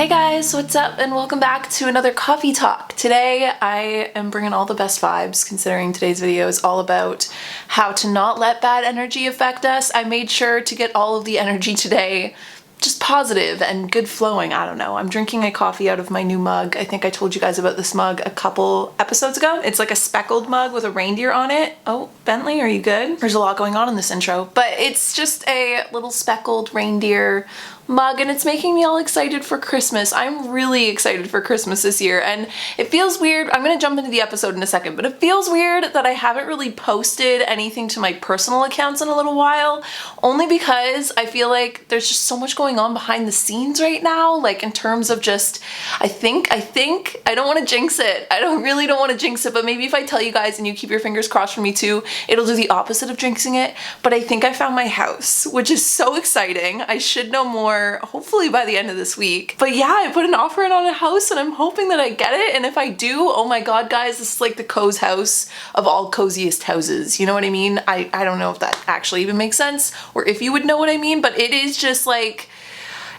Hey guys, what's up and welcome back to another coffee talk. Today I am bringing all the best vibes considering today's video is all about how to not let bad energy affect us. I made sure to get all of the energy today just positive and good flowing. I don't know. I'm drinking a coffee out of my new mug. I think I told you guys about this mug a couple episodes ago. It's like a speckled mug with a reindeer on it. Oh, Bentley, are you good? There's a lot going on in this intro, but it's just a little speckled reindeer mug and it's making me all excited for Christmas. I'm really excited for Christmas this year and it feels weird. I'm gonna jump into the episode in a second, but it feels weird that I haven't really posted anything to my personal accounts in a little while, only because I feel like there's just so much going on behind the scenes right now, like in terms of just, I think, I don't want to jinx it. I really don't want to jinx it, but maybe if I tell you guys and you keep your fingers crossed for me too, it'll do the opposite of jinxing it. But I think I found my house, which is so exciting. I should know more hopefully by the end of this week. But yeah, I put an offer in on a house and I'm hoping that I get it. And if I do, oh my god guys, this is like the Koze house of all coziest houses. You know what I mean? I don't know if that actually even makes sense or if you would know what I mean, but it is just like,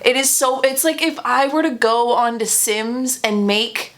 it's like if I were to go on to Sims and make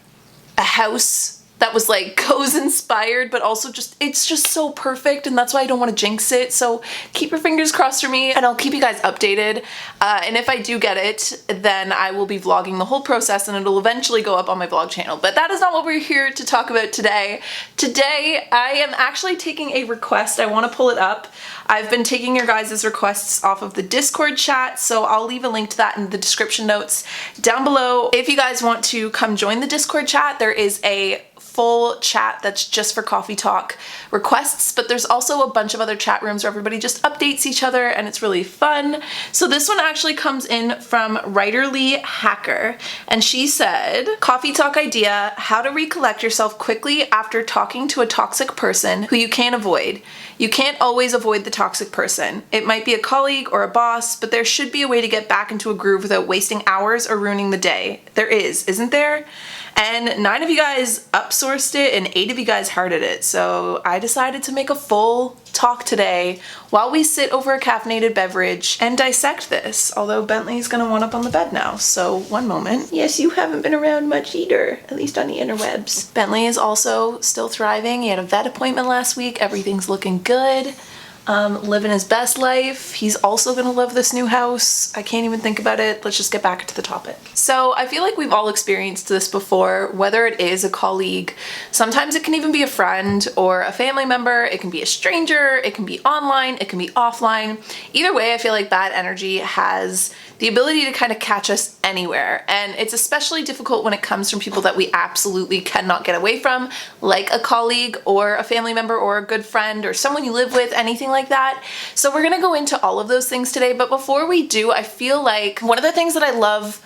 a house that was like Koze inspired, but also just, it's just so perfect and that's why I don't want to jinx it. So keep your fingers crossed for me and I'll keep you guys updated. And if I do get it, then I will be vlogging the whole process and it'll eventually go up on my vlog channel. But that is not what we're here to talk about today. Today, I am actually taking a request. I want to pull it up. I've been taking your guys' requests off of the Discord chat, so I'll leave a link to that in the description notes down below. If you guys want to come join the Discord chat, there is a full chat that's just for coffee talk requests, but there's also a bunch of other chat rooms where everybody just updates each other and it's really fun. So this one actually comes in from Writerly Hacker and she said, coffee talk idea, how to recollect yourself quickly after talking to a toxic person who you can't avoid. You can't always avoid the toxic person. It might be a colleague or a boss, but there should be a way to get back into a groove without wasting hours or ruining the day. There is, isn't there? And 9 of you guys upsourced it and 8 of you guys hearted it. So I decided to make a full talk today while we sit over a caffeinated beverage and dissect this. Although Bentley's gonna want up on the bed now, so one moment. Yes, you haven't been around much either, at least on the interwebs. Bentley is also still thriving. He had a vet appointment last week. Everything's looking good. Living his best life. He's also gonna love this new house. I can't even think about it. Let's just get back to the topic. So I feel like we've all experienced this before, whether it is a colleague, sometimes it can even be a friend or a family member, it can be a stranger, it can be online, it can be offline. Either way, I feel like bad energy has the ability to kind of catch us anywhere. And it's especially difficult when it comes from people that we absolutely cannot get away from, like a colleague or a family member or a good friend or someone you live with, anything like that. So we're gonna go into all of those things today, but before we do, I feel like one of the things that I love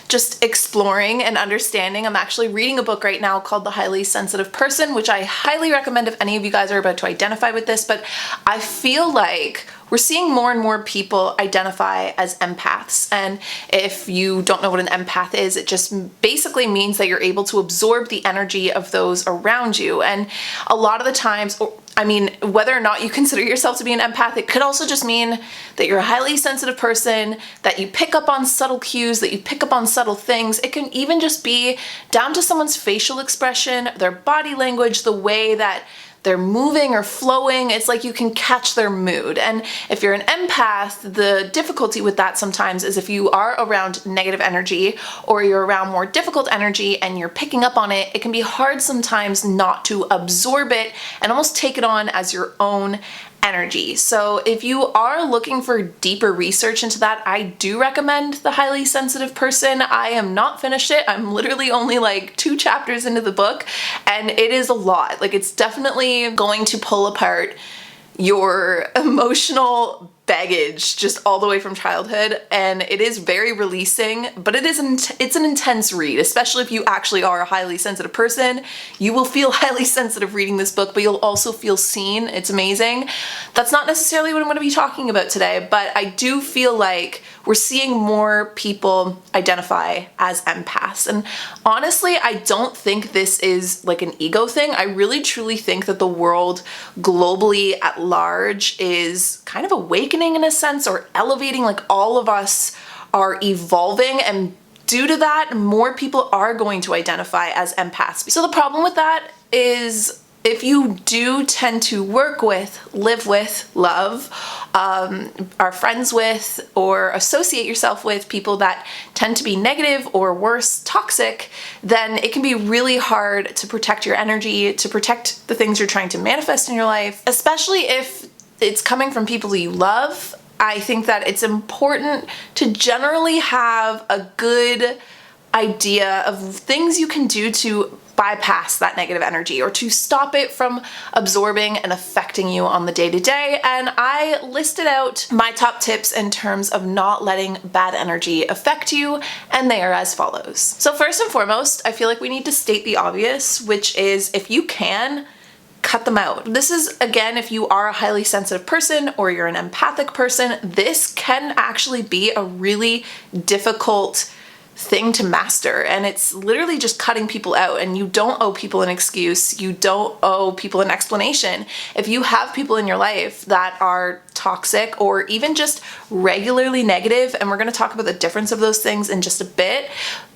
just exploring and understanding, I'm actually reading a book right now called The Highly Sensitive Person, which I highly recommend if any of you guys are about to identify with this, but I feel like we're seeing more and more people identify as empaths. And if you don't know what an empath is, it just basically means that you're able to absorb the energy of those around you. And a lot of the times, I mean, whether or not you consider yourself to be an empath, it could also just mean that you're a highly sensitive person, that you pick up on subtle cues, that you pick up on subtle things. It can even just be down to someone's facial expression, their body language, the way that they're moving or flowing. It's like you can catch their mood. And if you're an empath, the difficulty with that sometimes is if you are around negative energy or you're around more difficult energy and you're picking up on it, it can be hard sometimes not to absorb it and almost take it on as your own energy. So if you are looking for deeper research into that, I do recommend The Highly Sensitive Person. I am not finished it. I'm literally only like 2 chapters into the book and it is a lot. Like it's definitely going to pull apart your emotional baggage just all the way from childhood, and it is very releasing, but it's an intense read, especially if you actually are a highly sensitive person. You will feel highly sensitive reading this book, but you'll also feel seen. It's amazing. That's not necessarily what I'm going to be talking about today, but I do feel like we're seeing more people identify as empaths. And honestly, I don't think this is like an ego thing. I really truly think that the world globally at large is kind of awakening in a sense, or elevating. Like all of us are evolving and due to that, more people are going to identify as empaths. So the problem with that is if you do tend to work with, live with, love, are friends with, or associate yourself with people that tend to be negative or worse, toxic, then it can be really hard to protect your energy, to protect the things you're trying to manifest in your life, especially if it's coming from people you love. I think that it's important to generally have a good idea of things you can do to bypass that negative energy or to stop it from absorbing and affecting you on the day-to-day. And I listed out my top tips in terms of not letting bad energy affect you, and they are as follows. So first and foremost, I feel like we need to state the obvious, which is if you can, cut them out. This is, again, if you are a highly sensitive person or you're an empathic person, this can actually be a really difficult thing to master, and it's literally just cutting people out. And you don't owe people an excuse, you don't owe people an explanation. If you have people in your life that are toxic or even just regularly negative, and we're going to talk about the difference of those things in just a bit,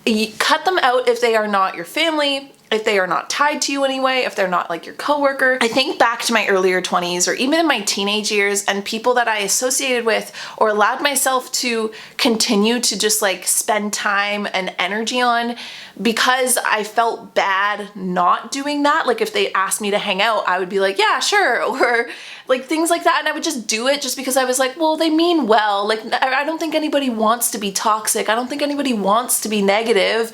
you cut them out if they are not your family, if they are not tied to you anyway, if they're not like your coworker. I think back to my earlier 20s or even in my teenage years, and people that I associated with or allowed myself to continue to just like spend time and energy on because I felt bad not doing that. Like if they asked me to hang out, I would be like, yeah, sure, or like things like that. And I would just do it just because I was like, well, they mean well. Like, I don't think anybody wants to be toxic. I don't think anybody wants to be negative.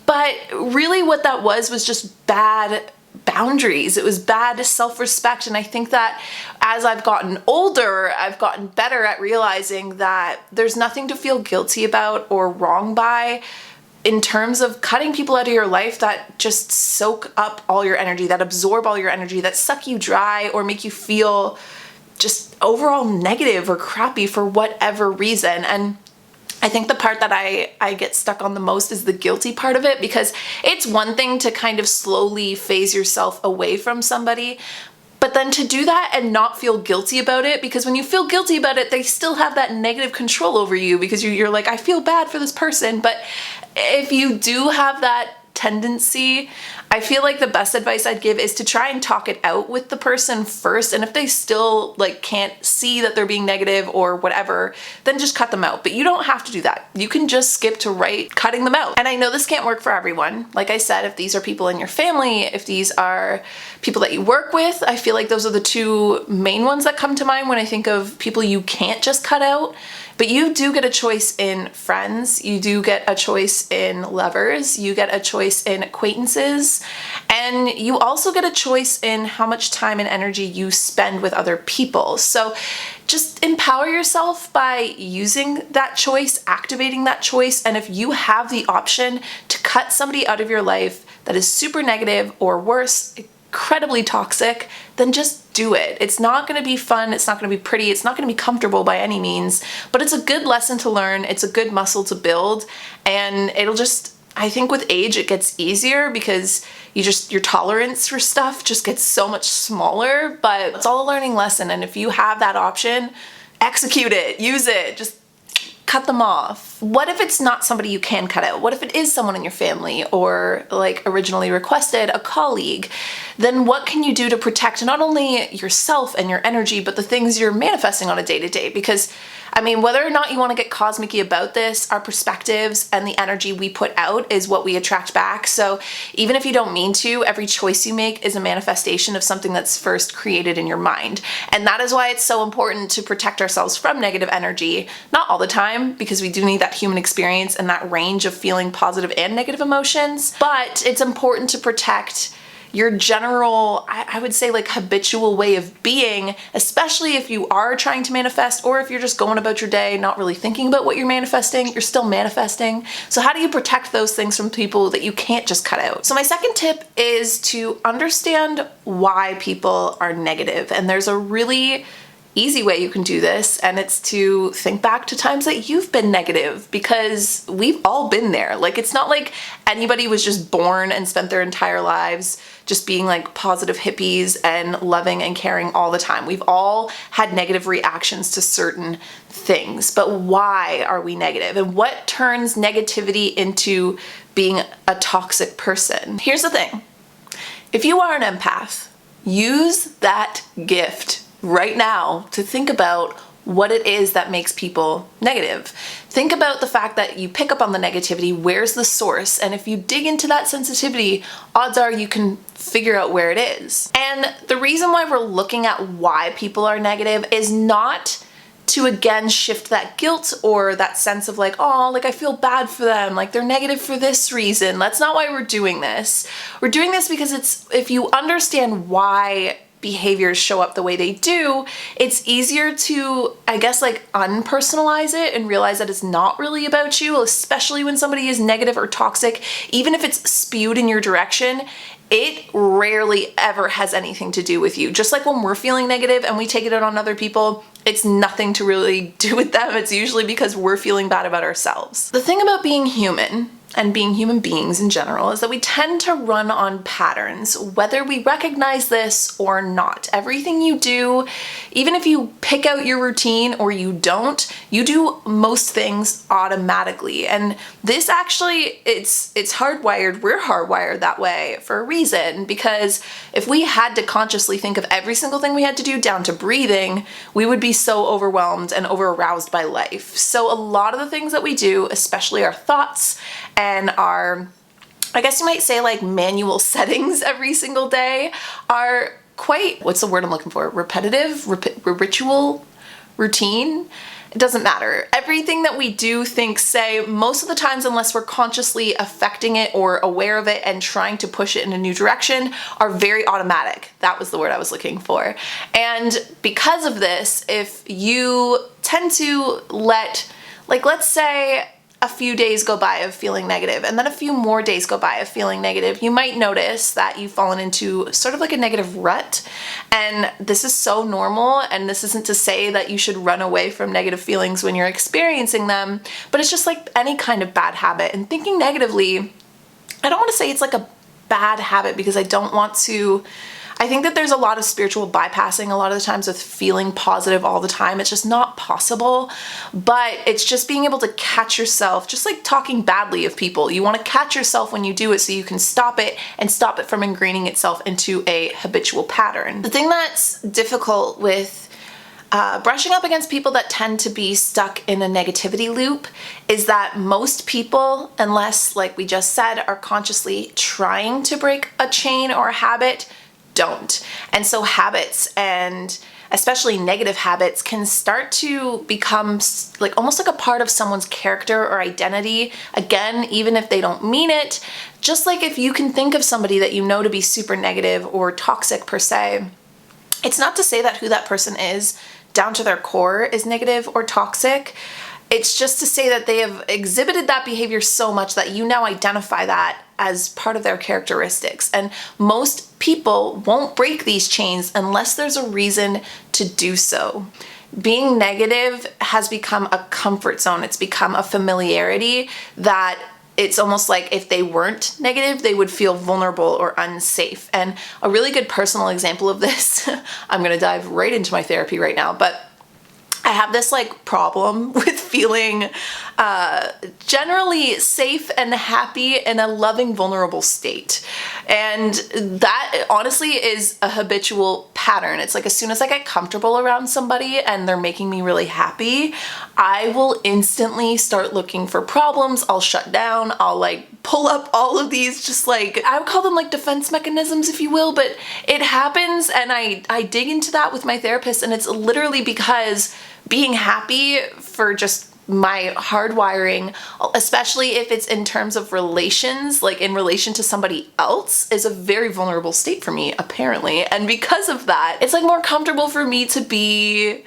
But really what that was just bad boundaries. It was bad self-respect. And I think that as I've gotten older, I've gotten better at realizing that there's nothing to feel guilty about or wrong by in terms of cutting people out of your life that just soak up all your energy, that absorb all your energy, that suck you dry or make you feel just overall negative or crappy for whatever reason. And I think the part that I get stuck on the most is the guilty part of it, because it's one thing to kind of slowly phase yourself away from somebody, but then to do that and not feel guilty about it, because when you feel guilty about it, they still have that negative control over you because you're like, I feel bad for this person. But if you do have that tendency, I feel like the best advice I'd give is to try and talk it out with the person first. And if they still like can't see that they're being negative or whatever, then just cut them out. But you don't have to do that. You can just skip to cutting them out. And I know this can't work for everyone. Like I said, if these are people in your family, if these are people that you work with, I feel like those are the two main ones that come to mind when I think of people you can't just cut out. But you do get a choice in friends, you do get a choice in lovers, you get a choice in acquaintances, and you also get a choice in how much time and energy you spend with other people. So just empower yourself by using that choice, activating that choice, and if you have the option to cut somebody out of your life that is super negative or worse, incredibly toxic, then just do it. It's not going to be fun, it's not going to be pretty, it's not going to be comfortable by any means, but it's a good lesson to learn, it's a good muscle to build, and it'll just, I think with age it gets easier because your tolerance for stuff just gets so much smaller, but it's all a learning lesson, and if you have that option, execute it, use it, just cut them off. What if it's not somebody you can cut out? What if it is someone in your family or like originally requested, a colleague? Then what can you do to protect not only yourself and your energy, but the things you're manifesting on a day-to-day? Because I mean, whether or not you want to get cosmic-y about this, our perspectives and the energy we put out is what we attract back. So even if you don't mean to, every choice you make is a manifestation of something that's first created in your mind. And that is why it's so important to protect ourselves from negative energy. Not all the time, because we do need that human experience and that range of feeling positive and negative emotions, but it's important to protect your general, I would say like habitual way of being, especially if you are trying to manifest or if you're just going about your day not really thinking about what you're manifesting, you're still manifesting. So how do you protect those things from people that you can't just cut out? So my second tip is to understand why people are negative. And there's a really easy way you can do this, and it's to think back to times that you've been negative, because we've all been there. Like, it's not like anybody was just born and spent their entire lives just being like positive hippies and loving and caring all the time. We've all had negative reactions to certain things, but why are we negative? And what turns negativity into being a toxic person? Here's the thing. If you are an empath, use that gift right now to think about what it is that makes people negative. Think about the fact that you pick up on the negativity, where's the source? And if you dig into that sensitivity, odds are you can figure out where it is. And the reason why we're looking at why people are negative is not to again shift that guilt or that sense of like, oh, like I feel bad for them, like they're negative for this reason. That's not why we're doing this. We're doing this because if you understand why behaviors show up the way they do, it's easier to, I guess, like unpersonalize it and realize that it's not really about you, especially when somebody is negative or toxic. Even if it's spewed in your direction, it rarely ever has anything to do with you. Just like when we're feeling negative and we take it out on other people, it's nothing to really do with them. It's usually because we're feeling bad about ourselves. The thing about being human and being human beings in general is that we tend to run on patterns, whether we recognize this or not. Everything you do, even if you pick out your routine or you don't, you do most things automatically. And this actually, it's hardwired. We're hardwired that way for a reason, because if we had to consciously think of every single thing we had to do down to breathing, we would be so overwhelmed and over-aroused by life. So a lot of the things that we do, especially our thoughts and our, I guess you might say, like manual settings every single day, are quite, what's the word I'm looking for? Repetitive, ritual, routine. It doesn't matter. Everything that we do, think, say, most of the times, unless we're consciously affecting it or aware of it and trying to push it in a new direction, are very automatic. That was the word I was looking for. And because of this, if you tend to let, like, let's say a few days go by of feeling negative and then a few more days go by of feeling negative, you might notice that you've fallen into sort of like a negative rut. And this is so normal, and this isn't to say that you should run away from negative feelings when you're experiencing them, but it's just like any kind of bad habit. And thinking negatively, I don't want to say it's like a bad habit, because I don't want to, I think that there's a lot of spiritual bypassing a lot of the times with feeling positive all the time. It's just not possible, but it's just being able to catch yourself, just like talking badly of people. You want to catch yourself when you do it so you can stop it and stop it from ingraining itself into a habitual pattern. The thing that's difficult with brushing up against people that tend to be stuck in a negativity loop is that most people, unless, like we just said, are consciously trying to break a chain or a habit, don't. And so habits, and especially negative habits, can start to become like almost like a part of someone's character or identity. Again, even if they don't mean it. Just like if you can think of somebody that you know to be super negative or toxic per se, it's not to say that who that person is down to their core is negative or toxic. It's just to say that they have exhibited that behavior so much that you now identify that as part of their characteristics. And most people won't break these chains unless there's a reason to do so. Being negative has become a comfort zone. It's become a familiarity that it's almost like if they weren't negative, they would feel vulnerable or unsafe. And a really good personal example of this, I'm gonna dive right into my therapy right now, but I have this like problem with feeling generally safe and happy in a loving, vulnerable state. And that honestly is a habitual pattern. It's like as soon as I get comfortable around somebody and they're making me really happy, I will instantly start looking for problems. I'll shut down. I'll like pull up all of these, just like, I would call them like defense mechanisms, if you will, but it happens. And I dig into that with my therapist, and it's literally because being happy for just my hardwiring, especially if it's in terms of relations, like in relation to somebody else, is a very vulnerable state for me, apparently. And because of that, it's like more comfortable for me to be,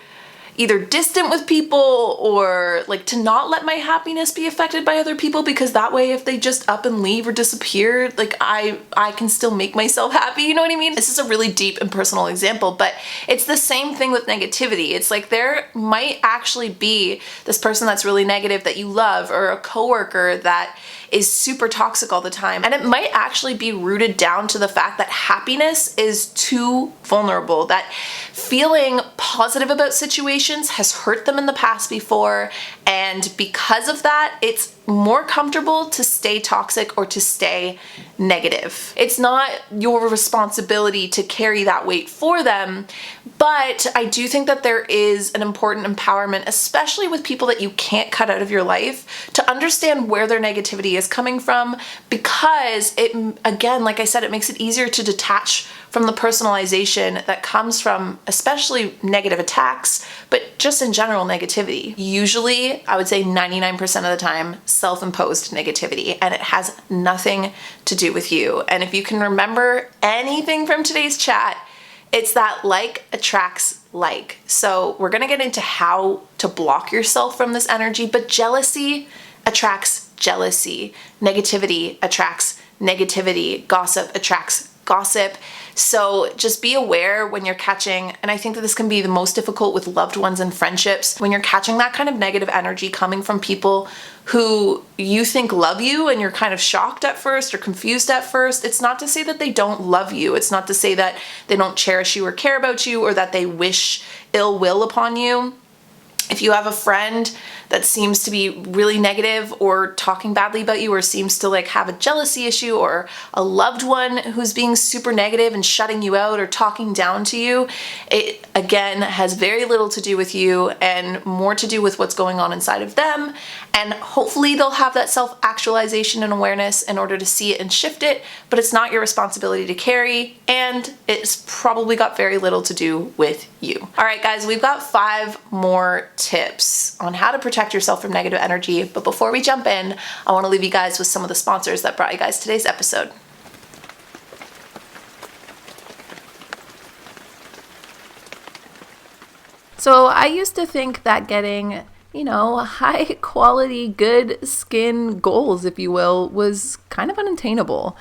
either distant with people or like to not let my happiness be affected by other people, because that way if they just up and leave or disappear, like I can still make myself happy, you know what I mean? This is a really deep and personal example, but it's the same thing with negativity. It's like there might actually be this person that's really negative that you love, or a coworker that is super toxic all the time. And it might actually be rooted down to the fact that happiness is too vulnerable, that feeling positive about situations has hurt them in the past before, and because of that, it's more comfortable to stay toxic or to stay negative. It's not your responsibility to carry that weight for them, but I do think that there is an important empowerment, especially with people that you can't cut out of your life, to understand where their negativity is coming from, because it, again, like I said, it makes it easier to detach from the personalization that comes from especially negative attacks, but just in general negativity. Usually, I would say 99% of the time, self-imposed negativity, and it has nothing to do with you. And if you can remember anything from today's chat, it's that like attracts like. So we're gonna get into how to block yourself from this energy, but jealousy attracts jealousy. Negativity attracts negativity. Gossip attracts gossip. So just be aware when you're catching, and I think that this can be the most difficult with loved ones and friendships, when you're catching that kind of negative energy coming from people who you think love you and you're kind of shocked at first or confused at first. It's not to say that they don't love you. It's not to say that they don't cherish you or care about you, or that they wish ill will upon you. If you have a friend that seems to be really negative or talking badly about you, or seems to like have a jealousy issue, or a loved one who's being super negative and shutting you out or talking down to you, it again has very little to do with you and more to do with what's going on inside of them. And hopefully they'll have that self-actualization and awareness in order to see it and shift it, but it's not your responsibility to carry, and it's probably got very little to do with you. All right, guys, we've got 5 more tips on how to protect yourself from negative energy. But before we jump in, I want to leave you guys with some of the sponsors that brought you guys today's episode. So I used to think that getting, high quality, good skin goals, if you will, was kind of unattainable.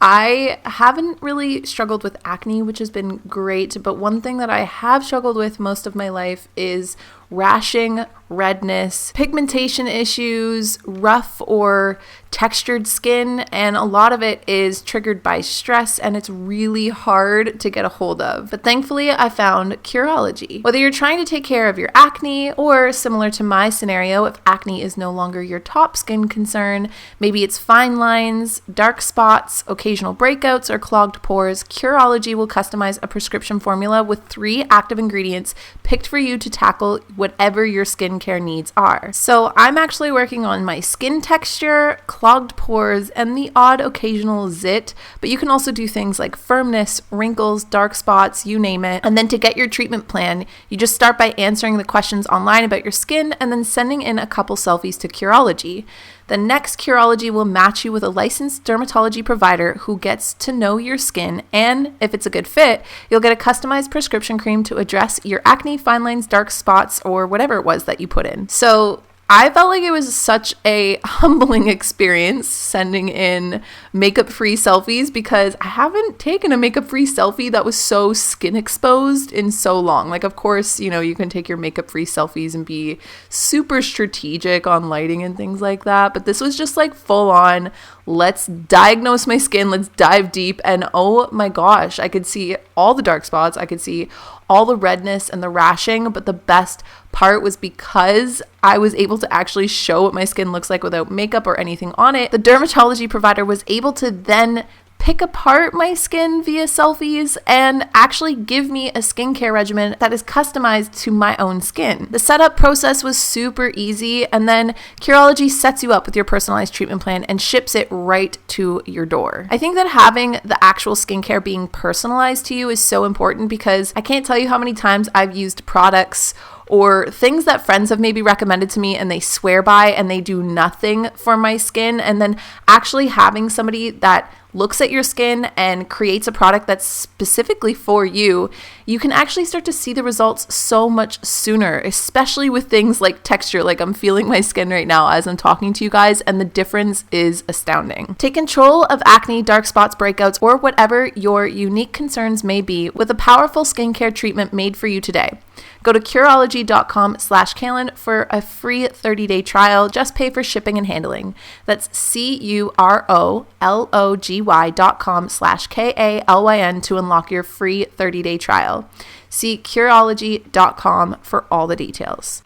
I haven't really struggled with acne, which has been great, but one thing that I have struggled with most of my life is rashing, redness, pigmentation issues, rough or textured skin, and a lot of it is triggered by stress, and it's really hard to get a hold of. But thankfully, I found Curology. Whether you're trying to take care of your acne, or similar to my scenario, if acne is no longer your top skin concern, maybe it's fine lines, dark spots, occasional breakouts, or clogged pores, Curology will customize a prescription formula with 3 active ingredients picked for you to tackle whatever your skincare needs are. So I'm actually working on my skin texture, clogged pores, and the odd occasional zit, but you can also do things like firmness, wrinkles, dark spots, you name it. And then to get your treatment plan, you just start by answering the questions online about your skin and then sending in a couple selfies to Curology. The next, Curology will match you with a licensed dermatology provider who gets to know your skin, and if it's a good fit, you'll get a customized prescription cream to address your acne, fine lines, dark spots, or whatever it was that you put in. So I felt like it was such a humbling experience sending in makeup-free selfies, because I haven't taken a makeup-free selfie that was so skin exposed in so long. Like, of course, you can take your makeup-free selfies and be super strategic on lighting and things like that, but this was just like full on, let's diagnose my skin, let's dive deep, and oh my gosh, I could see all the dark spots, I could see all the redness and the rashing, but the best part was because I was able to actually show what my skin looks like without makeup or anything on it, the dermatology provider was able to then pick apart my skin via selfies and actually give me a skincare regimen that is customized to my own skin. The setup process was super easy, and then Curology sets you up with your personalized treatment plan and ships it right to your door. I think that having the actual skincare being personalized to you is so important, because I can't tell you how many times I've used products or things that friends have maybe recommended to me and they swear by and they do nothing for my skin, and then actually having somebody that looks at your skin and creates a product that's specifically for you, you can actually start to see the results so much sooner, especially with things like texture. Like I'm feeling my skin right now as I'm talking to you guys, and the difference is astounding. Take control of acne, dark spots, breakouts, or whatever your unique concerns may be with a powerful skincare treatment made for you today. Go to Curology.com/Kalyn for a free 30-day trial. Just pay for shipping and handling. That's Curology.com/Kalyn to unlock your free 30-day trial. See Curology.com for all the details.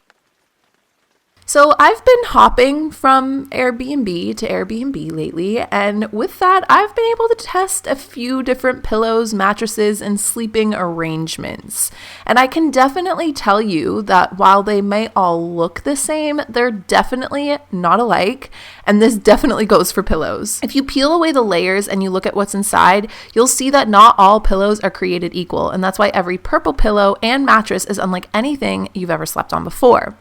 So I've been hopping from Airbnb to Airbnb lately, and with that, I've been able to test a few different pillows, mattresses, and sleeping arrangements. And I can definitely tell you that while they may all look the same, they're definitely not alike, and this definitely goes for pillows. If you peel away the layers and you look at what's inside, you'll see that not all pillows are created equal, and that's why every purple pillow and mattress is unlike anything you've ever slept on before.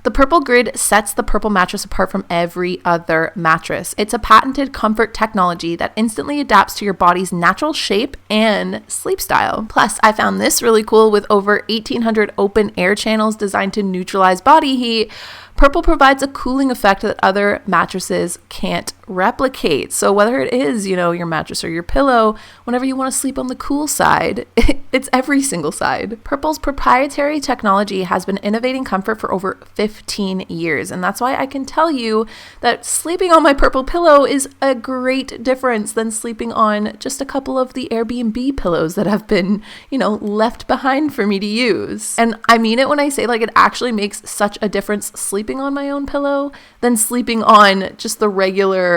The Purple Grid sets the Purple mattress apart from every other mattress. It's a patented comfort technology that instantly adapts to your body's natural shape and sleep style. Plus, I found this really cool. With over 1,800 open air channels designed to neutralize body heat, Purple provides a cooling effect that other mattresses can't replicate. So whether it is, your mattress or your pillow, whenever you want to sleep on the cool side, it's every single side. Purple's proprietary technology has been innovating comfort for over 15 years. And that's why I can tell you that sleeping on my Purple pillow is a great difference than sleeping on just a couple of the Airbnb pillows that have been, left behind for me to use. And I mean it when I say it actually makes such a difference sleeping on my own pillow than sleeping on just the regular,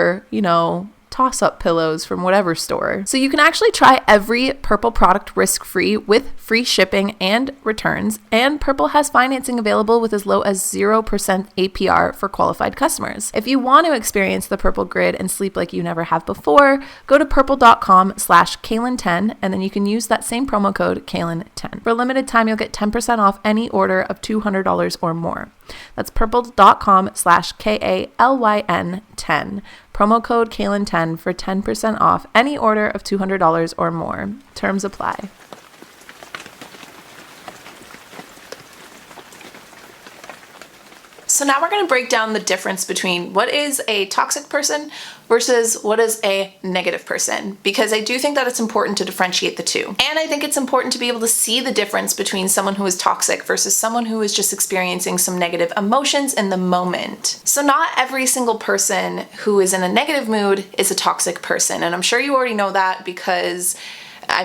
toss-up pillows from whatever store. So you can actually try every Purple product risk-free with free shipping and returns, and Purple has financing available with as low as 0% APR for qualified customers. If you want to experience the Purple Grid and sleep like you never have before, go to purple.com/Kalyn10, and then you can use that same promo code Kalyn10. For a limited time, you'll get 10% off any order of $200 or more. That's purple.com/Kalyn10. Promo code Kalyn10 for 10% off any order of $200 or more. Terms apply. So now we're going to break down the difference between what is a toxic person versus what is a negative person, because I do think that it's important to differentiate the two. And I think it's important to be able to see the difference between someone who is toxic versus someone who is just experiencing some negative emotions in the moment. So not every single person who is in a negative mood is a toxic person. And I'm sure you already know that because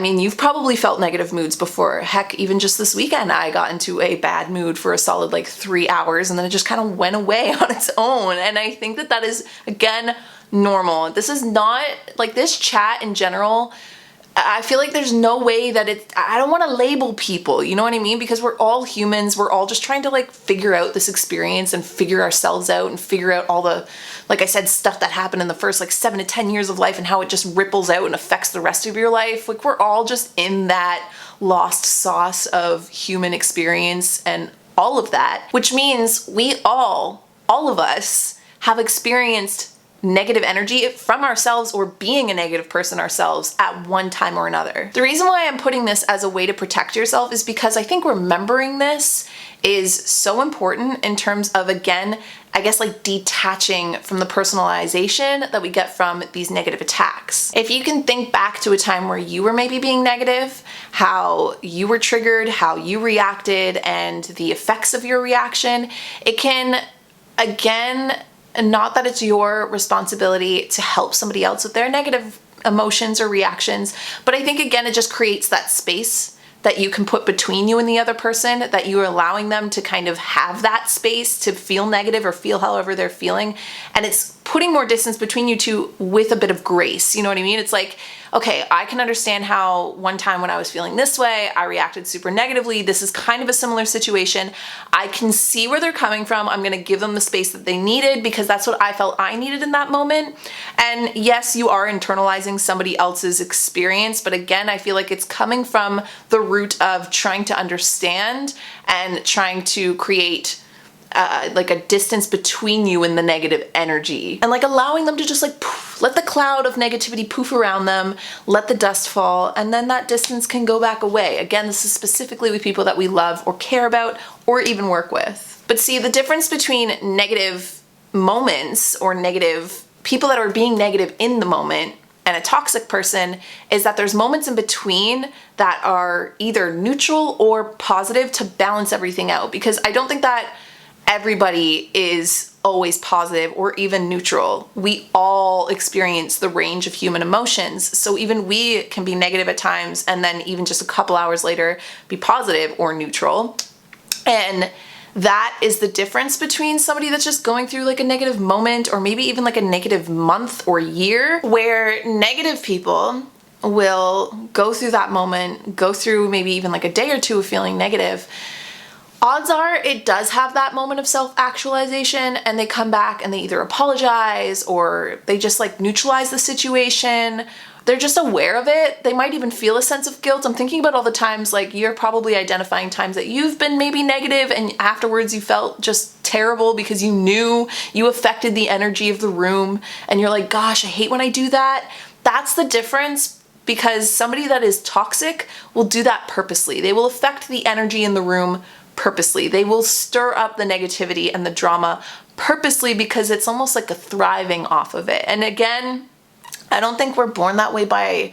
you've probably felt negative moods before. Heck, even just this weekend, I got into a bad mood for a solid 3 hours, and then it just kind of went away on its own. And I think that is, again, normal. This is not, this chat in general, I feel like there's no way that I don't want to label people, you know what I mean? Because we're all humans. We're all just trying to figure out this experience and figure ourselves out and figure out all the, like I said, stuff that happened in the first 7 to 10 years of life and how it just ripples out and affects the rest of your life. We're all just in that lost sauce of human experience and all of that, which means we all of us have experienced negative energy from ourselves or being a negative person ourselves at one time or another. The reason why I'm putting this as a way to protect yourself is because I think remembering this is so important in terms of, again, detaching from the personalization that we get from these negative attacks. If you can think back to a time where you were maybe being negative, how you were triggered, how you reacted, and the effects of your reaction, it can, again, not that it's your responsibility to help somebody else with their negative emotions or reactions, but I think, again, it just creates that space that you can put between you and the other person, that you're allowing them to kind of have that space to feel negative or feel however they're feeling. And it's putting more distance between you two with a bit of grace. You know what I mean? It's like, okay, I can understand how one time when I was feeling this way, I reacted super negatively. This is kind of a similar situation. I can see where they're coming from. I'm gonna give them the space that they needed because that's what I felt I needed in that moment. And yes, you are internalizing somebody else's experience, but again, I feel like it's coming from the root of trying to understand and trying to create like a distance between you and the negative energy, and like allowing them to just like poof, let the cloud of negativity poof around them, let the dust fall, and then that distance can go back away. Again, this is specifically with people that we love or care about or even work with. But see, the difference between negative moments or negative people that are being negative in the moment and a toxic person is that there's moments in between that are either neutral or positive to balance everything out, because I don't think that everybody is always positive or even neutral. We all experience the range of human emotions. So even we can be negative at times and then even just a couple hours later be positive or neutral. And that is the difference between somebody that's just going through like a negative moment or maybe even like a negative month or year, where negative people will go through that moment, go through maybe even like a day or two of feeling negative. Odds are it does have that moment of self-actualization and they come back and they either apologize or they just like neutralize the situation. They're just aware of it. They might even feel a sense of guilt. I'm thinking about all the times, like you're probably identifying times that you've been maybe negative and afterwards you felt just terrible because you knew you affected the energy of the room and you're like, gosh, I hate when I do that. That's the difference, because somebody that is toxic will do that purposely. They will affect the energy in the room purposely. They will stir up the negativity and the drama purposely because it's almost like a thriving off of it. And again, I don't think we're born that way by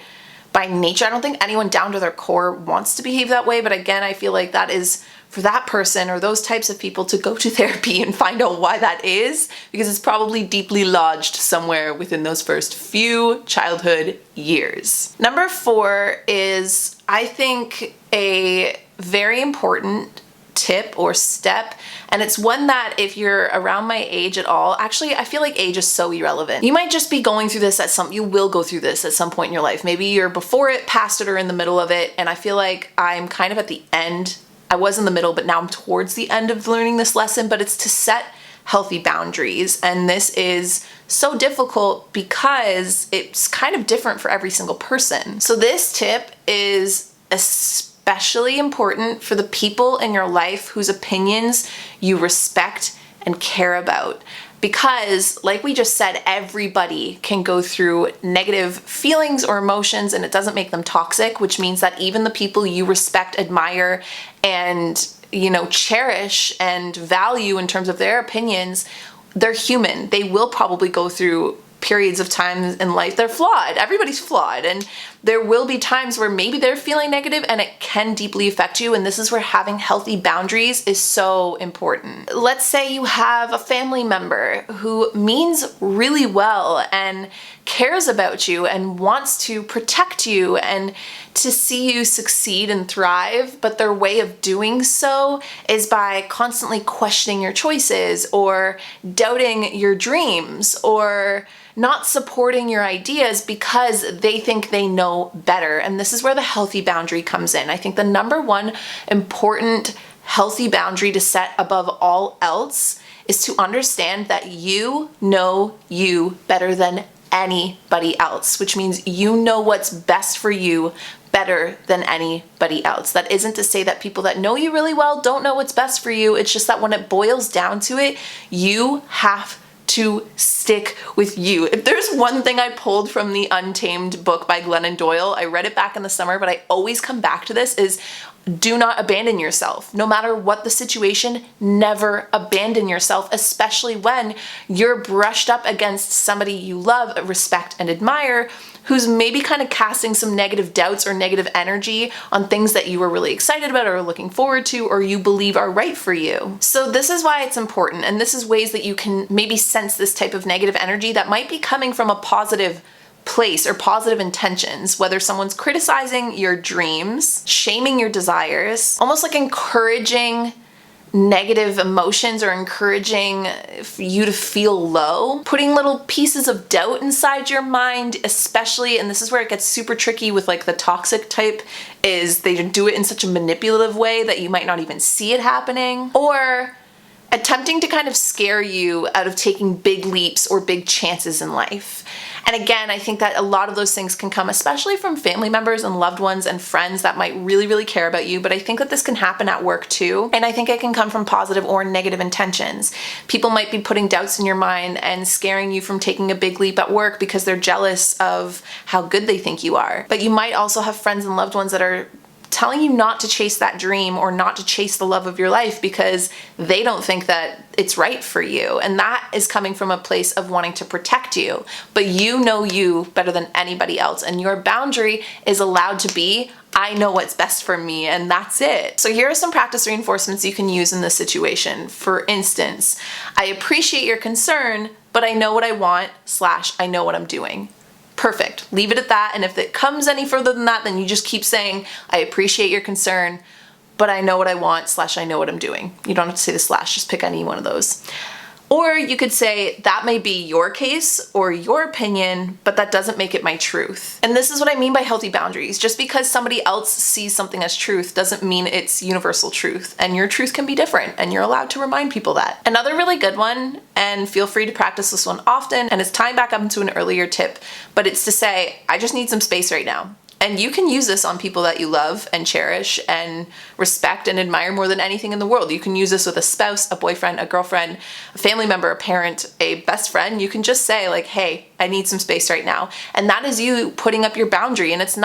nature. I don't think anyone down to their core wants to behave that way. But again, I feel like that is for that person or those types of people to go to therapy and find out why that is, because it's probably deeply lodged somewhere within those first few childhood years. Number 4 is, I think, a very important tip or step, and it's one that if you're around my age at all, actually I feel like age is so irrelevant. You might just be going through this you will go through this at some point in your life. Maybe you're before it, past it, or in the middle of it, and I feel like I'm kind of at the end. I was in the middle, but now I'm towards the end of learning this lesson, but it's to set healthy boundaries. And this is so difficult because it's kind of different for every single person. So this tip is especially important for the people in your life whose opinions you respect and care about. Because, like we just said, everybody can go through negative feelings or emotions and it doesn't make them toxic, which means that even the people you respect, admire, and cherish and value in terms of their opinions, they're human. They will probably go through periods of times in life. They're flawed. Everybody's flawed. And there will be times where maybe they're feeling negative and it can deeply affect you. And this is where having healthy boundaries is so important. Let's say you have a family member who means really well and cares about you and wants to protect you and to see you succeed and thrive, but their way of doing so is by constantly questioning your choices or doubting your dreams or not supporting your ideas because they think they know better. And this is where the healthy boundary comes in. I think the number one important healthy boundary to set above all else is to understand that you know you better than anybody else, which means you know what's best for you better than anybody else. That isn't to say that people that know you really well don't know what's best for you. It's just that when it boils down to it, you have to stick with you. If there's one thing I pulled from the Untamed book by Glennon Doyle, I read it back in the summer, but I always come back to this, is do not abandon yourself. No matter what the situation, never abandon yourself, especially when you're brushed up against somebody you love, respect, and admire, who's maybe kind of casting some negative doubts or negative energy on things that you were really excited about or looking forward to or you believe are right for you. So this is why it's important, and this is ways that you can maybe sense this type of negative energy that might be coming from a positive place or positive intentions, whether someone's criticizing your dreams, shaming your desires, almost like encouraging negative emotions or encouraging you to feel low. Putting little pieces of doubt inside your mind, especially, and this is where it gets super tricky with like the toxic type, is they do it in such a manipulative way that you might not even see it happening. Or attempting to kind of scare you out of taking big leaps or big chances in life. And again, I think that a lot of those things can come especially from family members and loved ones and friends that might really, really care about you. But I think that this can happen at work too. And I think it can come from positive or negative intentions. People might be putting doubts in your mind and scaring you from taking a big leap at work because they're jealous of how good they think you are. But you might also have friends and loved ones that are telling you not to chase that dream or not to chase the love of your life because they don't think that it's right for you. And that is coming from a place of wanting to protect you. But you know you better than anybody else. And your boundary is allowed to be, I know what's best for me, and that's it. So here are some practice reinforcements you can use in this situation. For instance, I appreciate your concern, but I know what I want / I know what I'm doing. Perfect. Leave it at that. And if it comes any further than that, then you just keep saying, I appreciate your concern, but I know what I want / I know what I'm doing. You don't have to say the /, just pick any one of those. Or you could say, that may be your case or your opinion, but that doesn't make it my truth. And this is what I mean by healthy boundaries. Just because somebody else sees something as truth doesn't mean it's universal truth. And your truth can be different, and you're allowed to remind people that. Another really good one, and feel free to practice this one often, and it's tying back up into an earlier tip, but it's to say, I just need some space right now. And you can use this on people that you love and cherish and respect and admire more than anything in the world. You can use this with a spouse, a boyfriend, a girlfriend, a family member, a parent, a best friend. You can just say like, hey, I need some space right now. And that is you putting up your boundary. And it's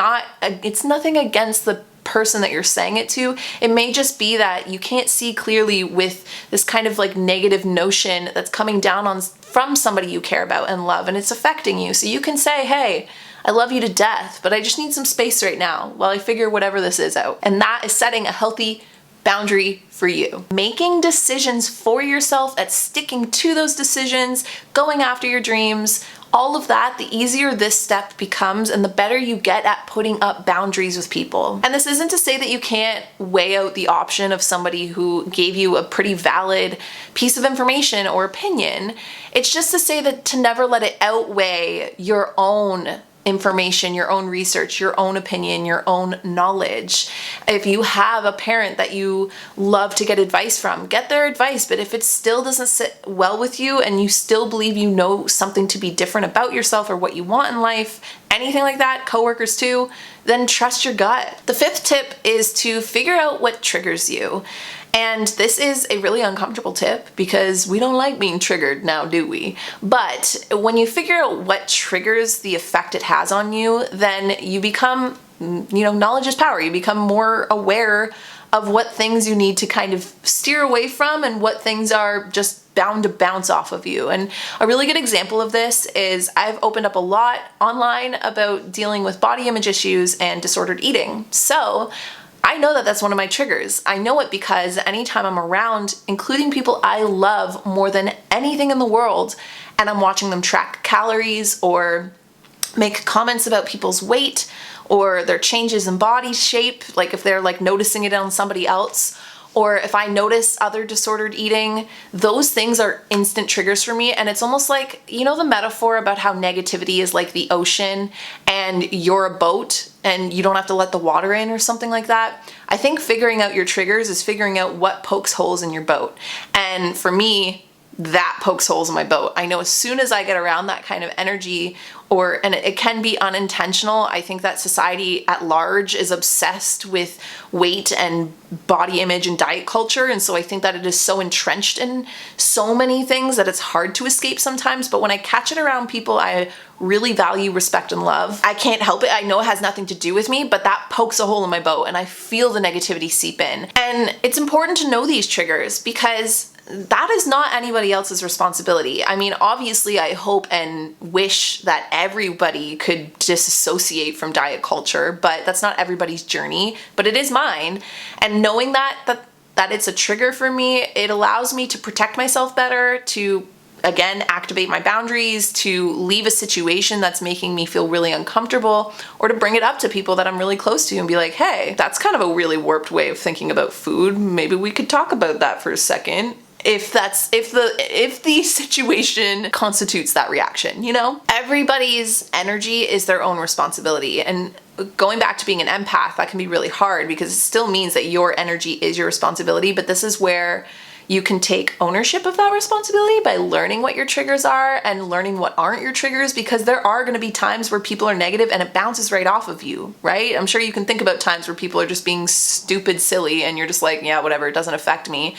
nothing against the person that you're saying it to. It may just be that you can't see clearly with this kind of like negative notion that's coming down from somebody you care about and love, and it's affecting you. So you can say, hey, I love you to death, but I just need some space right now while I figure whatever this is out. And that is setting a healthy boundary for you. Making decisions for yourself, at sticking to those decisions, going after your dreams, all of that, the easier this step becomes and the better you get at putting up boundaries with people. And this isn't to say that you can't weigh out the option of somebody who gave you a pretty valid piece of information or opinion. It's just to say that to never let it outweigh your own information, your own research, your own opinion, your own knowledge. If you have a parent that you love to get advice from, get their advice. But if it still doesn't sit well with you and you still believe you know something to be different about yourself or what you want in life, anything like that, coworkers too, then trust your gut. The fifth tip is to figure out what triggers you. And this is a really uncomfortable tip because we don't like being triggered now, do we? But when you figure out what triggers the effect it has on you, then you become, knowledge is power. You become more aware of what things you need to kind of steer away from and what things are just bound to bounce off of you. And a really good example of this is I've opened up a lot online about dealing with body image issues and disordered eating. So I know that that's one of my triggers. I know it because anytime I'm around, including people I love more than anything in the world, and I'm watching them track calories or make comments about people's weight or their changes in body shape, like if they're like noticing it on somebody else, or if I notice other disordered eating, those things are instant triggers for me. And it's almost like, the metaphor about how negativity is like the ocean and you're a boat and you don't have to let the water in or something like that. I think figuring out your triggers is figuring out what pokes holes in your boat. And for me, that pokes holes in my boat. I know as soon as I get around that kind of energy, and it can be unintentional. I think that society at large is obsessed with weight and body image and diet culture. And so I think that it is so entrenched in so many things that it's hard to escape sometimes. But when I catch it around people I really value, respect, and love, I can't help it. I know it has nothing to do with me, but that pokes a hole in my boat and I feel the negativity seep in. And it's important to know these triggers because that is not anybody else's responsibility. I mean, obviously, I hope and wish that everybody could disassociate from diet culture, but that's not everybody's journey, but it is mine. And knowing that it's a trigger for me, it allows me to protect myself better, to again, activate my boundaries, to leave a situation that's making me feel really uncomfortable, or to bring it up to people that I'm really close to and be like, hey, that's kind of a really warped way of thinking about food. Maybe we could talk about that for a second. If the situation constitutes that reaction, you know? Everybody's energy is their own responsibility. And going back to being an empath, that can be really hard because it still means that your energy is your responsibility. But this is where you can take ownership of that responsibility by learning what your triggers are and learning what aren't your triggers, because there are going to be times where people are negative and it bounces right off of you, right? I'm sure you can think about times where people are just being stupid silly and you're just like, yeah, whatever, it doesn't affect me.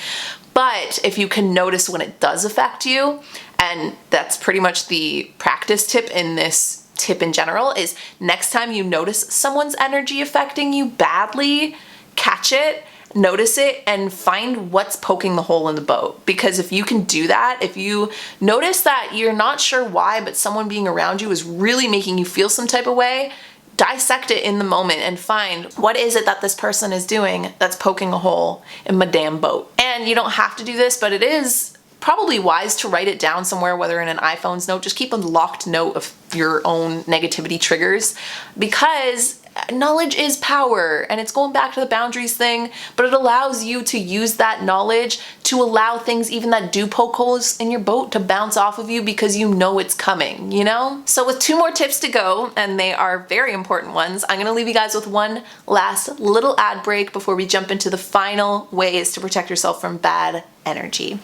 But if you can notice when it does affect you, and that's pretty much the practice tip in this tip in general, is next time you notice someone's energy affecting you badly, catch it, notice it, and find what's poking the hole in the boat. Because if you can do that, if you notice that you're not sure why, but someone being around you is really making you feel some type of way, dissect it in the moment and find what is it that this person is doing that's poking a hole in my damn boat. And you don't have to do this, but it is probably wise to write it down somewhere, whether in an iPhone's note. Just keep a locked note of your own negativity triggers, because knowledge is power, and it's going back to the boundaries thing, but it allows you to use that knowledge to allow things even that do poke holes in your boat to bounce off of you because you know it's coming, you know? So with 2 more tips to go, and they are very important ones, I'm gonna leave you guys with one last little ad break before we jump into the final ways to protect yourself from bad energy.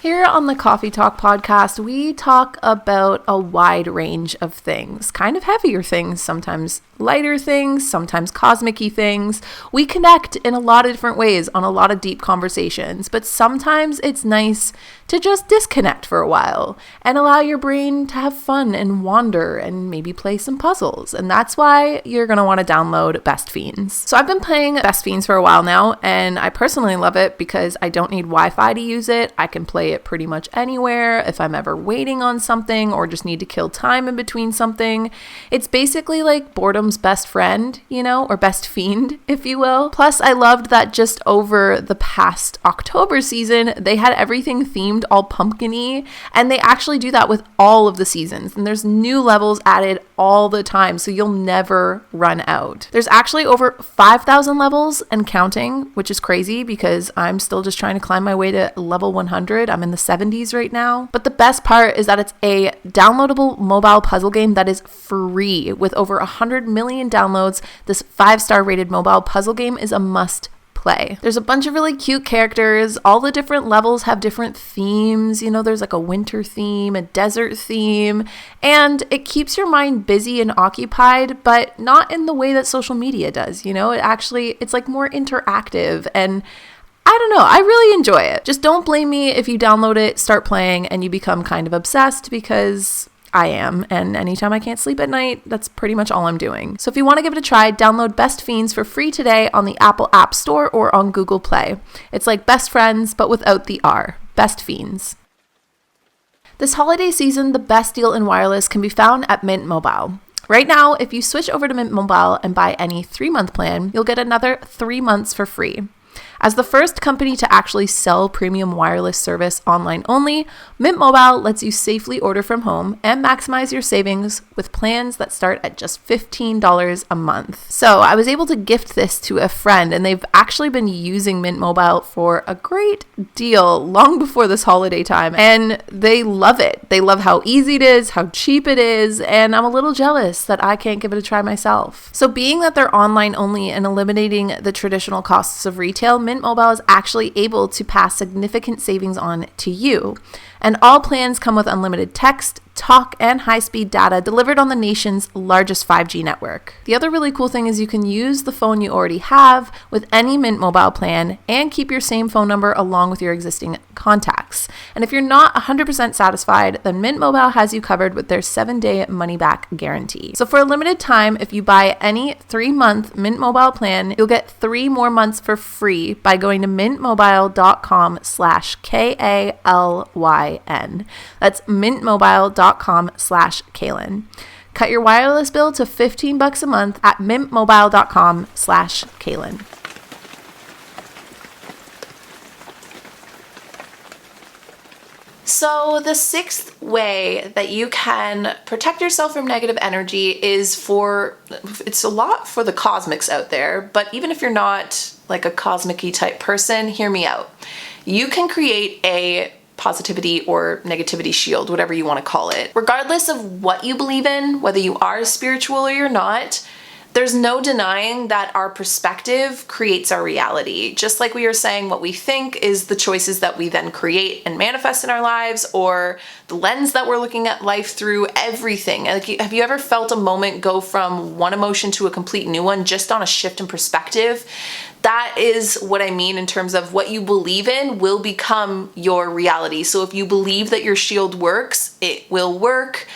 Here on the Coffee Talk podcast, we talk about a wide range of things, kind of heavier things, sometimes lighter things, sometimes cosmic-y things. We connect in a lot of different ways on a lot of deep conversations, but sometimes it's nice to just disconnect for a while and allow your brain to have fun and wander and maybe play some puzzles. And that's why you're going to want to download Best Fiends. So I've been playing Best Fiends for a while now, and I personally love it because I don't need Wi-Fi to use it. I can play it pretty much anywhere if I'm ever waiting on something or just need to kill time in between something. It's basically like boredom's best friend, you know, or best fiend, if you will. Plus, I loved that just over the past October season, they had everything themed all pumpkin-y, and they actually do that with all of the seasons. And there's new levels added all the time, so you'll never run out. There's actually over 5,000 levels and counting, which is crazy because I'm still just trying to climb my way to level 100. I'm in the 70s right now. But the best part is that it's a downloadable mobile puzzle game that is free. With over 100 million downloads, this 5-star rated mobile puzzle game is a must play. There's a bunch of really cute characters. All the different levels have different themes. You know, there's like a winter theme, a desert theme, and it keeps your mind busy and occupied, but not in the way that social media does. You know, it's like more interactive, and I don't know, I really enjoy it. Just don't blame me if you download it, start playing, and you become kind of obsessed, because I am, and anytime I can't sleep at night, that's pretty much all I'm doing. So if you want to give it a try, download Best Fiends for free today on the Apple App Store or on Google Play. It's like Best Friends, but without the R. Best Fiends. This holiday season, the best deal in wireless can be found at Mint Mobile. Right now, if you switch over to Mint Mobile and buy any 3-month plan, you'll get another 3 months for free. As the first company to actually sell premium wireless service online only, Mint Mobile lets you safely order from home and maximize your savings with plans that start at just $15 a month. So I was able to gift this to a friend, and they've actually been using Mint Mobile for a great deal long before this holiday time, and they love it. They love how easy it is, how cheap it is, and I'm a little jealous that I can't give it a try myself. So being that they're online only and eliminating the traditional costs of retail, Mint Mobile is actually able to pass significant savings on to you. And all plans come with unlimited text, talk, and high-speed data delivered on the nation's largest 5G network. The other really cool thing is you can use the phone you already have with any Mint Mobile plan and keep your same phone number along with your existing contacts. And if you're not 100% satisfied, then Mint Mobile has you covered with their 7-day money-back guarantee. So for a limited time, if you buy any 3-month Mint Mobile plan, you'll get 3 more months for free by going to mintmobile.com/KALYN. That's mintmobile.com/Kalyn. Cut your wireless bill to $15 a month at mintmobile.com/Kalyn. So the sixth way that you can protect yourself from negative energy is it's a lot for the cosmics out there, but even if you're not like a cosmic-y type person, hear me out. You can create a positivity or negativity shield, whatever you want to call it. Regardless of what you believe in, whether you are spiritual or you're not, there's no denying that our perspective creates our reality. Just like we were saying, what we think is the choices that we then create and manifest in our lives, or the lens that we're looking at life through, everything. Like, have you ever felt a moment go from one emotion to a complete new one just on a shift in perspective? That is what I mean in terms of what you believe in will become your reality. So if you believe that your shield works, it will work.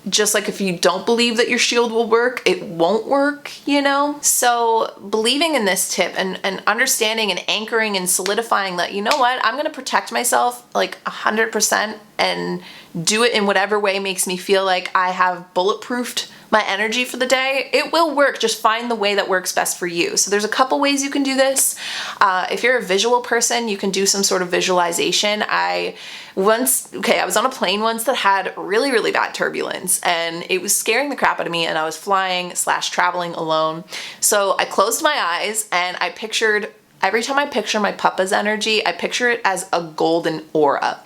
Just like if you don't believe that your shield will work, it won't work, you know? So believing in this tip and understanding and anchoring and solidifying that, you know what, I'm gonna protect myself like 100% and do it in whatever way makes me feel like I have bulletproofed my energy for the day, it will work. Just find the way that works best for you. So there's a couple ways you can do this. If you're a visual person, you can do some sort of visualization. I was on a plane once that had really, really bad turbulence, and it was scaring the crap out of me, and I was flying / traveling alone. So I closed my eyes and I pictured, every time I picture my papa's energy, I picture it as a golden aura.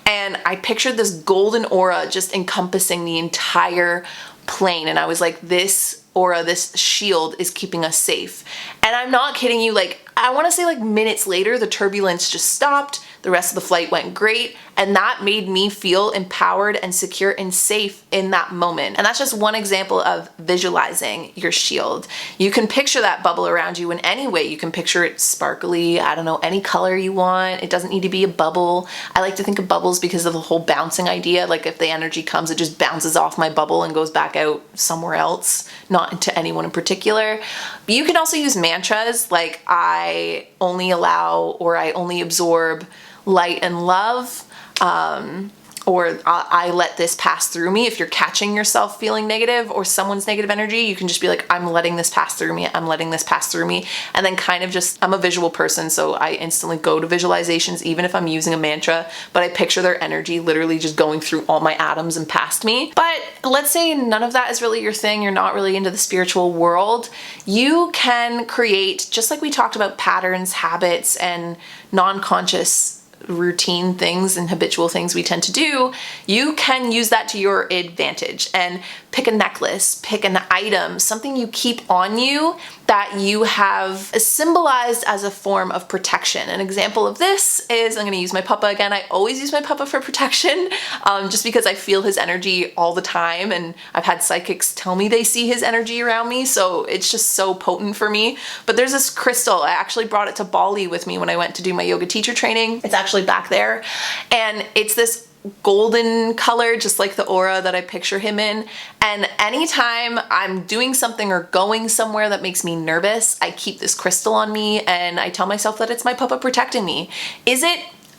And I pictured this golden aura just encompassing the entire plane, and I was like, this aura, this shield is keeping us safe. And I'm not kidding you, like, I want to say like minutes later, the turbulence just stopped. The rest of the flight went great, and that made me feel empowered and secure and safe in that moment. And that's just one example of visualizing your shield. You can picture that bubble around you in any way. You can picture it sparkly, I don't know, any color you want. It doesn't need to be a bubble. I like to think of bubbles because of the whole bouncing idea. Like if the energy comes, it just bounces off my bubble and goes back out somewhere else, not into anyone in particular. But you can also use mantras like I only allow or I only absorb light and love, or I let this pass through me. If you're catching yourself feeling negative or someone's negative energy, you can just be like, I'm letting this pass through me. I'm letting this pass through me. And then kind of just, I'm a visual person, so I instantly go to visualizations, even if I'm using a mantra, but I picture their energy literally just going through all my atoms and past me. But let's say none of that is really your thing. You're not really into the spiritual world. You can create, just like we talked about patterns, habits, and non-conscious routine things and habitual things we tend to do, you can use that to your advantage and pick a necklace, pick an item, something you keep on you that you have symbolized as a form of protection. An example of this is, I'm going to use my papa again. I always use my papa for protection, just because I feel his energy all the time, and I've had psychics tell me they see his energy around me, so it's just so potent for me. But there's this crystal. I actually brought it to Bali with me when I went to do my yoga teacher training. It's actually back there, and it's this golden color, just like the aura that I picture him in. And anytime I'm doing something or going somewhere that makes me nervous, I keep this crystal on me and I tell myself that it's my papa protecting me. Is it?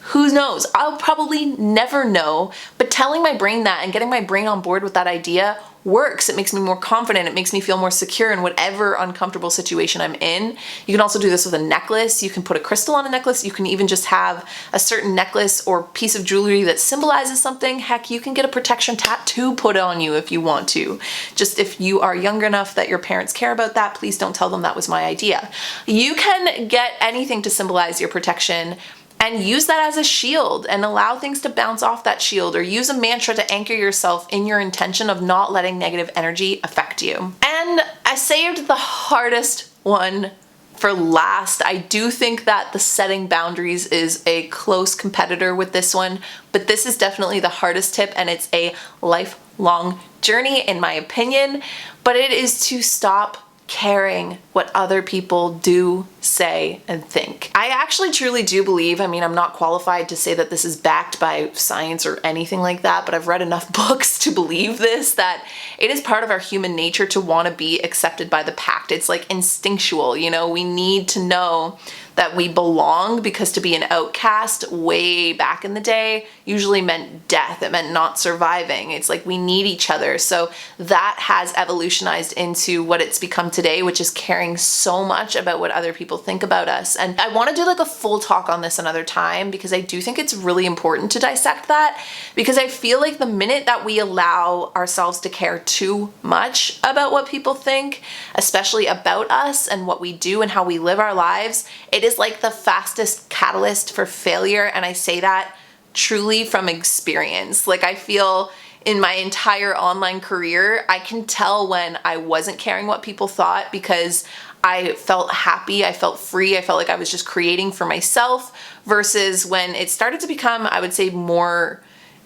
Who knows? I'll probably never know, but telling my brain that and getting my brain on board with that idea works. It makes me more confident. It makes me feel more secure in whatever uncomfortable situation I'm in. You can also do this with a necklace. You can put a crystal on a necklace. You can even just have a certain necklace or piece of jewelry that symbolizes something. Heck, you can get a protection tattoo put on you if you want to. Just if you are young enough that your parents care about that, please don't tell them that was my idea. You can get anything to symbolize your protection and use that as a shield and allow things to bounce off that shield, or use a mantra to anchor yourself in your intention of not letting negative energy affect you. And I saved the hardest one for last. I do think that the setting boundaries is a close competitor with this one, but this is definitely the hardest tip, and it's a lifelong journey in my opinion, but it is to stop caring what other people do, say, and think. I actually truly do believe, I mean, I'm not qualified to say that this is backed by science or anything like that, but I've read enough books to believe this, that it is part of our human nature to want to be accepted by the pack. It's like instinctual, you know, we need to know that we belong, because to be an outcast way back in the day usually meant death. It meant not surviving. It's like we need each other. So that has evolutionized into what it's become today, which is caring so much about what other people think about us. And I want to do like a full talk on this another time, because I do think it's really important to dissect that, because I feel like the minute that we allow ourselves to care too much about what people think, especially about us and what we do and how we live our lives, it is like the fastest catalyst for failure. And I say that truly from experience. Like, I feel in my entire online career, I can tell when I wasn't caring what people thought, because I felt happy, I felt free, I felt like I was just creating for myself, versus when it started to become, I would say, more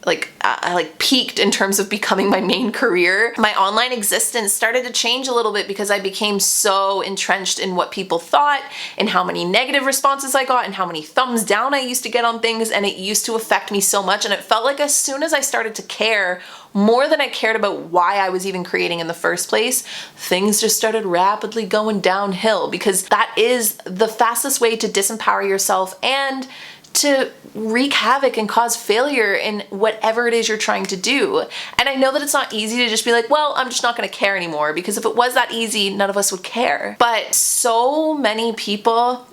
like I peaked in terms of becoming my main career. My online existence started to change a little bit, because I became so entrenched in what people thought and how many negative responses I got and how many thumbs down I used to get on things, and it used to affect me so much. And it felt like as soon as I started to care more than I cared about why I was even creating in the first place, things just started rapidly going downhill, because that is the fastest way to disempower yourself and to wreak havoc and cause failure in whatever it is you're trying to do. And I know that it's not easy to just be like, well, I'm just not going to care anymore, because if it was that easy, none of us would care. But so many people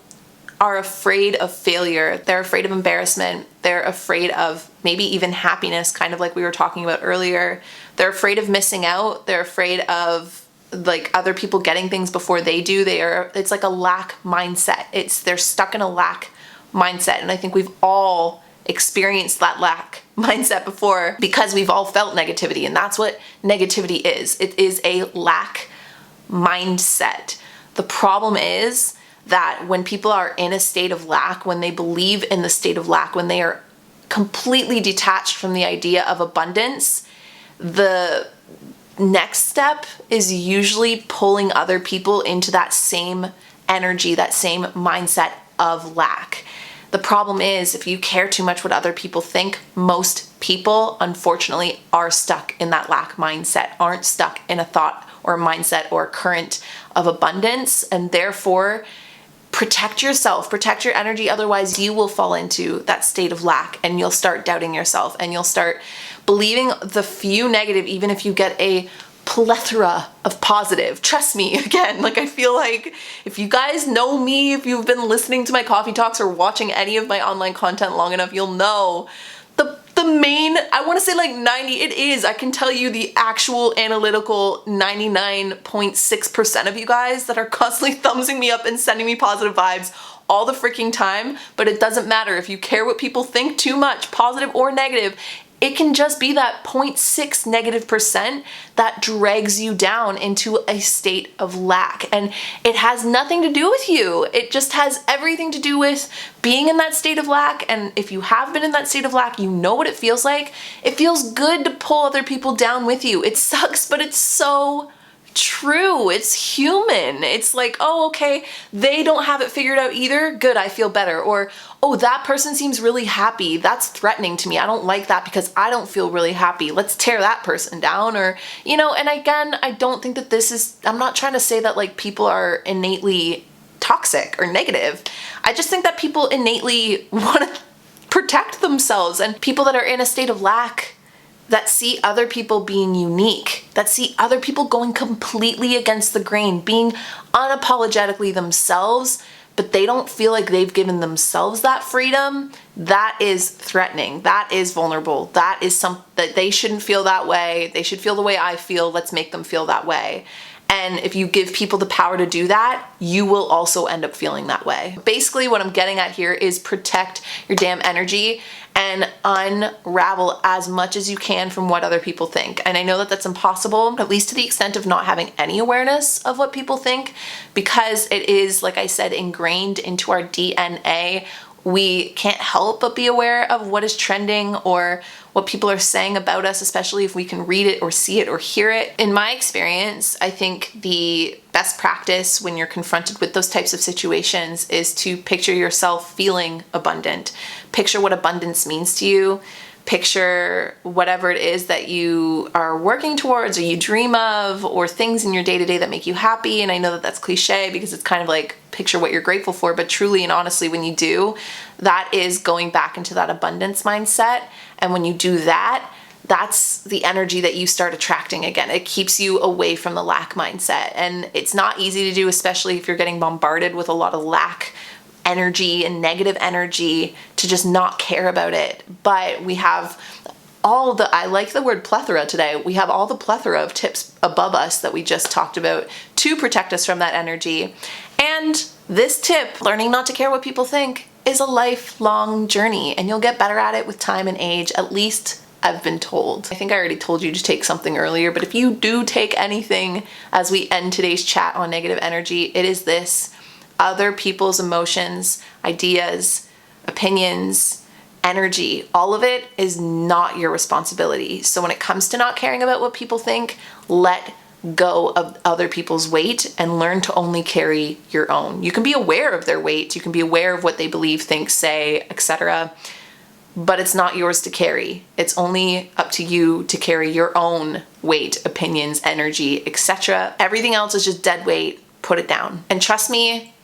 are afraid of failure. They're afraid of embarrassment. They're afraid of maybe even happiness, kind of like we were talking about earlier. They're afraid of missing out. They're afraid of like other people getting things before they do. It's like a lack mindset. They're stuck in a lack mindset. And I think we've all experienced that lack mindset before, because we've all felt negativity, and that's what negativity is. It is a lack mindset. The problem is that when people are in a state of lack, when they believe in the state of lack, when they are completely detached from the idea of abundance, the next step is usually pulling other people into that same energy, that same mindset of lack. The problem is, if you care too much what other people think, most people, unfortunately, are stuck in that lack mindset, aren't stuck in a thought or a mindset or a current of abundance, and therefore protect yourself, protect your energy. Otherwise, you will fall into that state of lack, and you'll start doubting yourself, and you'll start believing the few negative, even if you get a plethora of positive. Trust me, again, like, I feel like if you guys know me, if you've been listening to my coffee talks or watching any of my online content long enough, you'll know the main, I want to say like 90, it is, I can tell you the actual analytical 99.6% of you guys that are constantly thumbsing me up and sending me positive vibes all the freaking time. But it doesn't matter if you care what people think too much, positive or negative. It can just be that 0.6 negative percent that drags you down into a state of lack. And it has nothing to do with you. It just has everything to do with being in that state of lack. And if you have been in that state of lack, you know what it feels like. It feels good to pull other people down with you. It sucks, but it's so true. It's human. It's like, oh, okay, they don't have it figured out either. Good, I feel better. Or, oh, that person seems really happy. That's threatening to me. I don't like that because I don't feel really happy. Let's tear that person down. Or, and again, I don't think that I'm not trying to say that like people are innately toxic or negative. I just think that people innately want to protect themselves, and people that are in a state of lack, that see other people being unique, that see other people going completely against the grain, being unapologetically themselves, but they don't feel like they've given themselves that freedom, that is threatening. That is vulnerable. That is that they shouldn't feel that way. They should feel the way I feel. Let's make them feel that way. And if you give people the power to do that, you will also end up feeling that way. Basically, what I'm getting at here is protect your damn energy and unravel as much as you can from what other people think. And I know that that's impossible, at least to the extent of not having any awareness of what people think, because it is, like I said, ingrained into our DNA. We can't help but be aware of what is trending or what people are saying about us, especially if we can read it or see it or hear it. In my experience, I think the best practice when you're confronted with those types of situations is to picture yourself feeling abundant. Picture what abundance means to you. picture whatever it is that you are working towards or you dream of, or things in your day-to-day that make you happy. And I know that that's cliche because it's kind of like picture what you're grateful for, but truly and honestly, when you do, that is going back into that abundance mindset. And when you do that, that's the energy that you start attracting again. It keeps you away from the lack mindset. And it's not easy to do, especially if you're getting bombarded with a lot of lack energy and negative energy, to just not care about it. But we have all the, I like the word plethora today. We have all the plethora of tips above us that we just talked about to protect us from that energy. And this tip, learning not to care what people think, is a lifelong journey, and you'll get better at it with time and age, at least I've been told. I think I already told you to take something earlier, but if you do take anything as we end today's chat on negative energy, it is this: other people's emotions, ideas, opinions, energy, all of it is not your responsibility. So when it comes to not caring about what people think, let go of other people's weight and learn to only carry your own. You can be aware of their weight, you can be aware of what they believe, think, say, etc., but it's not yours to carry. It's only up to you to carry your own weight, opinions, energy, etc. Everything else is just dead weight. Put it down. And trust me,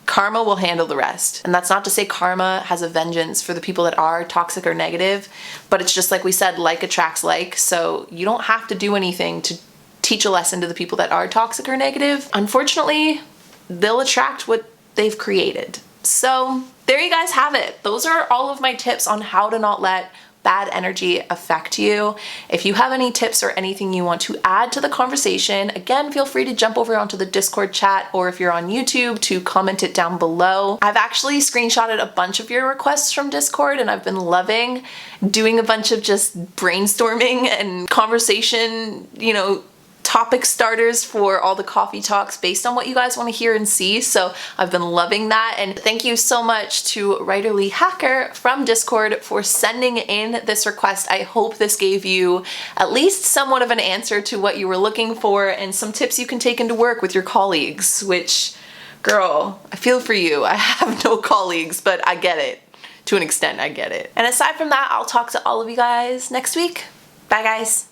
karma will handle the rest. And that's not to say karma has a vengeance for the people that are toxic or negative, but it's just like we said, like attracts like. So you don't have to do anything to teach a lesson to the people that are toxic or negative. Unfortunately, they'll attract what they've created. So there you guys have it. Those are all of my tips on how to not let bad energy affect you. If you have any tips or anything you want to add to the conversation, again, feel free to jump over onto the Discord chat, or if you're on YouTube, to comment it down below. I've actually screenshotted a bunch of your requests from Discord, and I've been loving doing a bunch of just brainstorming and conversation, topic starters for all the coffee talks based on what you guys want to hear and see. So I've been loving that. And thank you so much to Writerly Hacker from Discord for sending in this request. I hope this gave you at least somewhat of an answer to what you were looking for, and some tips you can take into work with your colleagues, which, girl, I feel for you. I have no colleagues, but I get it. To an extent, I get it. And aside from that, I'll talk to all of you guys next week. Bye, guys.